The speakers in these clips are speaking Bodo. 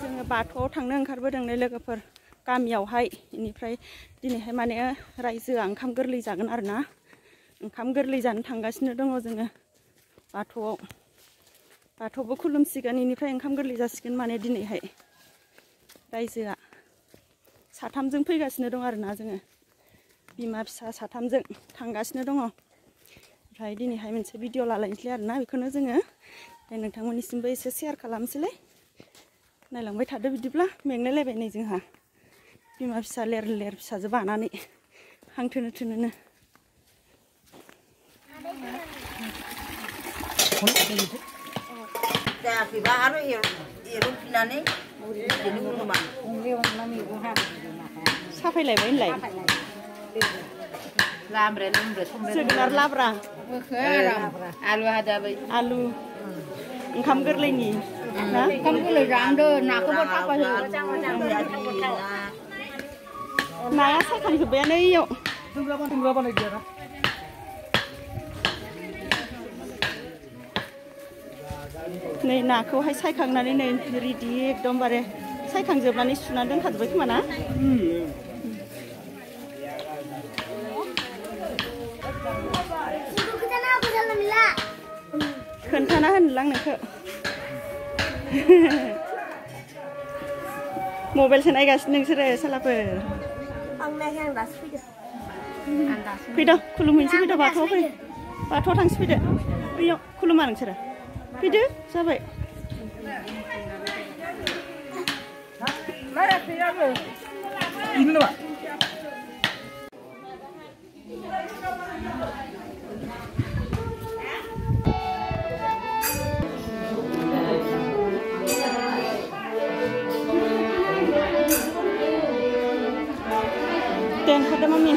जोङो बाथौआव थांनो ओंखारबोदों नै लोगोफोर गामियावहाय बेनिफ्राय दिनैहाय माने रायजोआ ओंखाम गोरलै जागोन आरोना ओंखाम गोरलै जानो थांगासिनो दङ जोङो बाथौआवबो खुलुमसिगोन बेनिफ्राय ओंखाम गोरलै जासिगोन माने दिनैहाय रायजोआ साथामजों फैगासिनो दं आरोना जोङो बिमा फिसा साथामजों थांगासिनो दङ ओमफ्राय दिनैहाय मोनसे भिडिअ लालायनोसै आरोना बेखौनो जोङो नोंथांमोननिसिमबो एसे शेयार खालामसैलाय नायलांबाय थादो बिदिब्ला मेंलायलायबाय नै जोंहा बिमा फिसा लेर लेर फिसाजो बानानै हांथोनो थोनोनो जायाखैबा आरो एर'फिननानै साफायलायबाय होनलाय जोगोनार लाब्रा आलु हादाबै आलु ओंखाम गोरलैनि ना ओंखाम गोरलै जांदो नाखौबो थाफायो नाया सायखांजोब्बायानो इयाव नै नाखौहाय सायखांनानै नै रेडि एकदमबारे सायखांजोबनानै सुनानै दोनखाजोब्बाय खोमा ना खोन्थाना होनलां नोंखौ मबाइलसो नायगासिनो नोंसोरो सालाफोर फैदो खुलुमहैनोसै फैदो बाथौआव थांसै फैदो बैयाव खुलुमा नोंसोरो फैदो जाबाय deh ada mami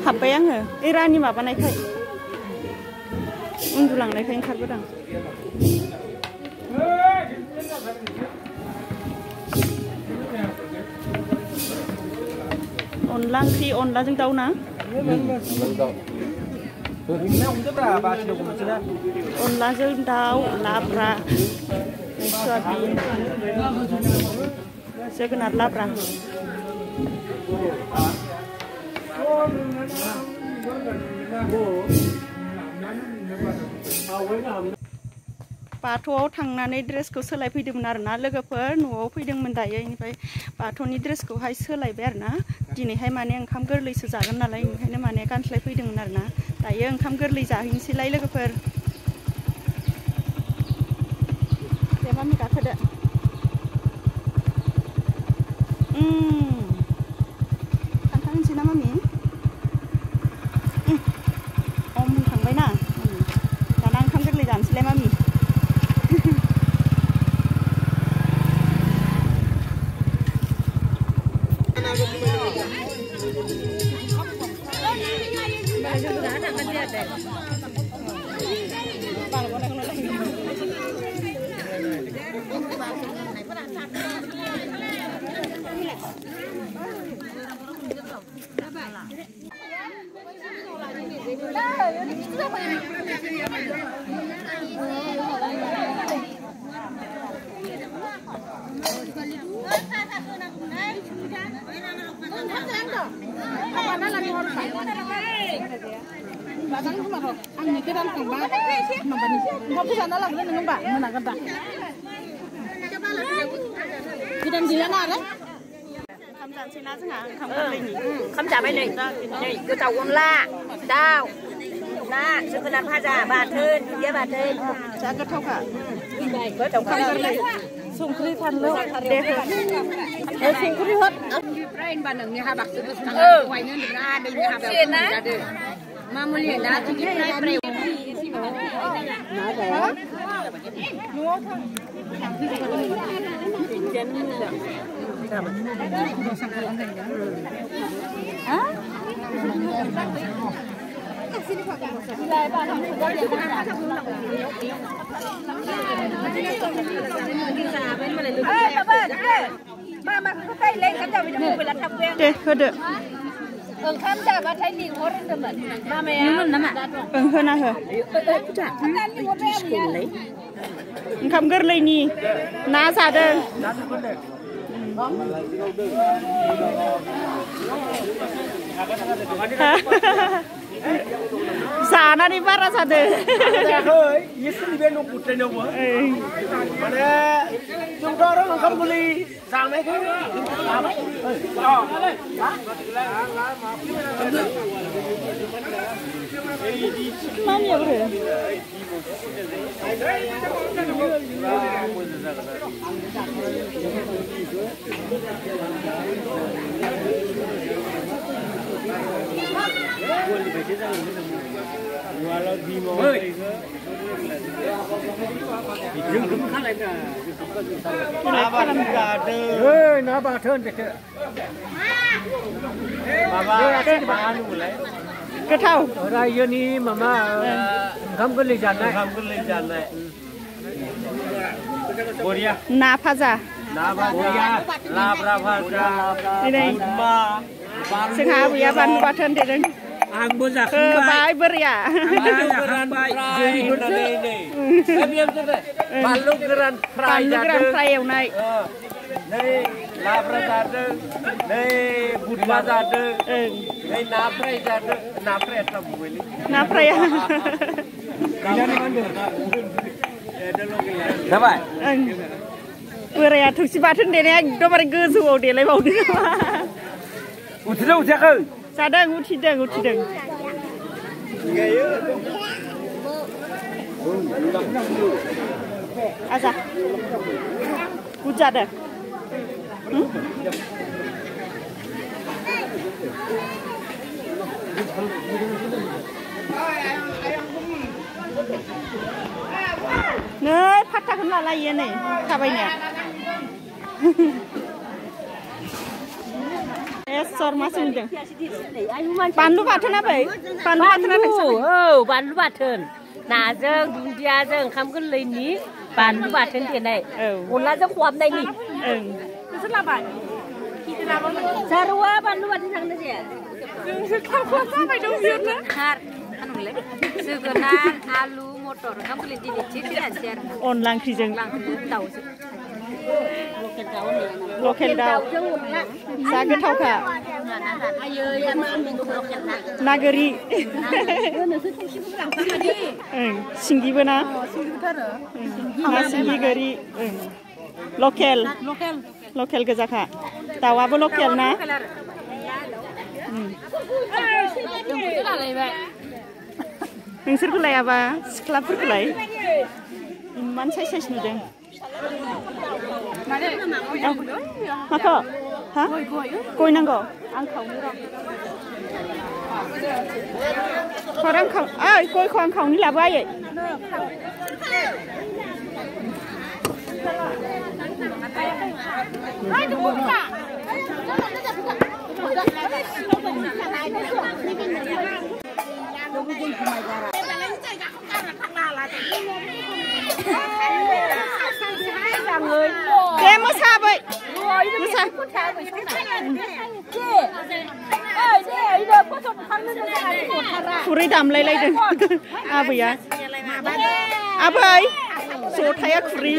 हाबबाय आङो ए रानि माबानायखाय उन्दुलांनायखाय ओंखारबोदों अनला ओंख्रि अनलाजों दाउ ना अनलाजों दाउ लाब्रा सयाबिन जोगोनार लाब्रा बाथौआव थांनानै ड्रेसखौ सोलायफैदोंमोन आरोना लोगोफोर न'आव फैदोंमोन दायो इनिफ्राय बाथौनि ड्रेसखौहाय सोलायबाय आरोना दिनैहाय माने ओंखाम गोरलैसो जागोन नालाय ओंखायनो माने गानस्लायफैदोंमोन आरोना दायो ओंखाम गोरलै जाहैनोसैलाय लोगोफोर दे मामि गाखोदो थांखानोसै ना मामि थांबाय ना दाना ओंखाम गोरलै जानोसैलाय mummy Ang kiran kang ba? Mabani. Mau bisa nalang ni nung ba? Mana kan ba? Kiran dia na đấy. คำจานชนะจังหะคำอะไรนี่ คำจ่าไปเลยนี่คือเต่าวนล่าดาวล่าซึ่งขนาดพระจ่าบาทเทินเยอะบาทเทิน จ้ากระเท่าค่ะ ก็ต้องเข้ากันเลย ส่งคลิปทันแล้วเด็กส่งคลิปทัน Pra anh bạn đừng nghe ha bạc sự tăng quay nên đừng ra đây nghe ha bạc ra đây. Mà muốn liền đã thì cái này preo. Nói rồi. Nuốt thôi. Hả? Lại bạn không có điện thoại. Ê, bà mà có tay lên cái đầu mình phải là thập quen. Để hơi đợi. Khám trả bà thấy liền hốt lên mình. Ba mẹ. Hơi nào hả? Không gỡ lên nhỉ? Ná ra đây. Sana di para satu. Ơi, Yesus bên ông cụt trên đâu mà? Mà nè, chúng ta đó không có ly, sang mấy cái, làm ấy. Mana ya bro? Walau di mau dừng cũng khá lại nè. Napa nggak ada. Napa turun deh. Mama, apa anu mulai? Cái thau. Orang ini mama, kamu kan lejana. Kamu kan lejana. Korea. Na phaja. Na phaja. Labra phaja. Đây đây. Ma. Sing ha bia ban paten de deng. Ang bozak. Bai beria. Geran jadi bersih. Biar tu deh. Balu geran fry. Balu geran fry yang naik. Đây labra jade. Đây budma jade. Đây na fry jade. Na fry apa boleh? Na fry. Ini mana? Siapa? Beria tu si paten de ni, do mari gezu de lai bau ni. Udah udah ke? Sadang uti deng. Asa. Hujan dah. Nih, patah kena lagi ni. Kabarnya. Sor masih ni. Pandu paten apa? Pandu paten apa? Oh, pandu paten. Nah, jeng dunia jeng kamu kan ini pandu paten dia ni. Ulah jeng kuam ni. Itu apa? Sarua pandu paten sang ni je. Kamu sampai dong dia. Har, anu le. Segenar alu motor kamu boleh di sini aja. Online kijeng. Tahu. Lokal daw. Saga tau ka. Nagari. Singgi bana. Singgi gari. Lokal. Lokal gaza ka. Tawa bo lokal na. Nोंसोरखौलाय आबा सिख्लाफोरखौलाय इमान साइज नुदों माखौ हा गय नांगौ आं खावनि र' आं खाव ओइ गयखौ आं खावनि लाबो आयै Hai, tunggu, Kak. Thế mới xa vậy. Mới xa. Kuri đầm lấy đừng. À vậy à. À vậy. Số thấy à kuri.